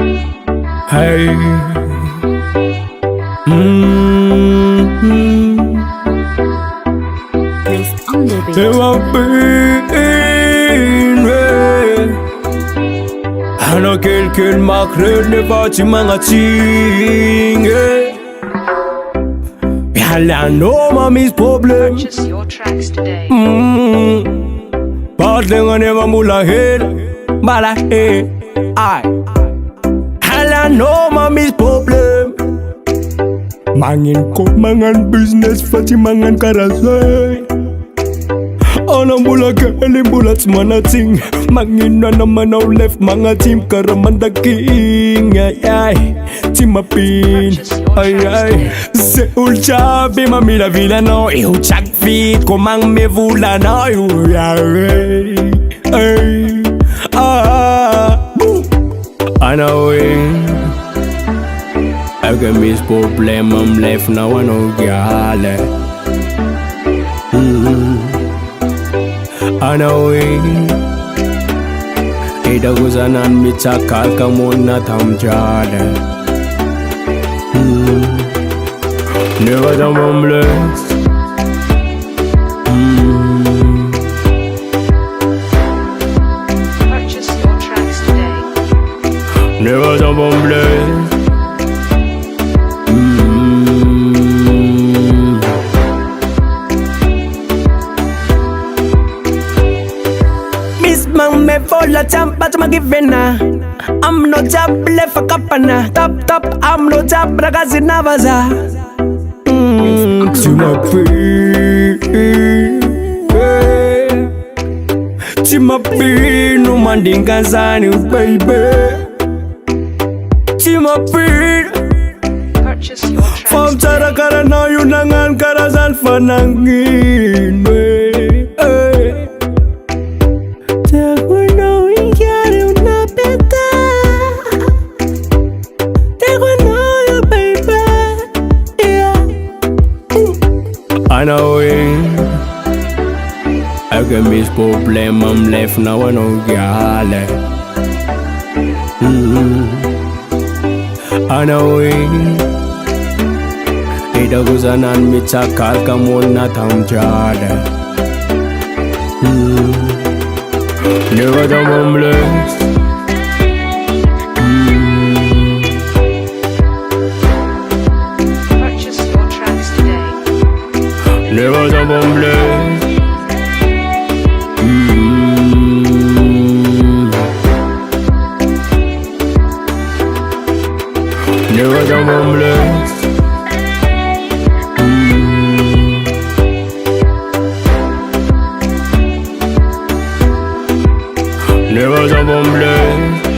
Hey. Placed on the beat. There will be Hana quelqu'un m'a créé ne pas tu m'as I know mommy's problem. Purchase your tracks today. But then I never mula head. But I hate I know mommy's problem. Mangin ko mangan business fati mangan karazay. Ana mula kali mula mana ting. Mangin na naman now left mga team karamanda king. Ay team apin. Ay se ulchabi mamila vila no. Eu chak fit komang me vula no. Ay Ana win. I got mis problem, I'm left now I know gale. I know it. Ida guzanan mi cakal kamu na tam jale. Never done homeless. Purchase your tracks today. Never done homeless. Me full of champ, but I'm giving I'm no job left for kapana. Top, I'm no job, ragazzi navaza. To my pain, to my pain, no man dinganzani, baby. To my pain, Purchase your tracks from today. Tarakara now you nangan karazan fanangin. I know it. I got mis problem, I'm left now I know gale. I know it. Ida guzanan mi cakal kamu na tam jale. Never done homeless. Purchase your tracks today. Never done homeless. Never done homeless. Never done homeless.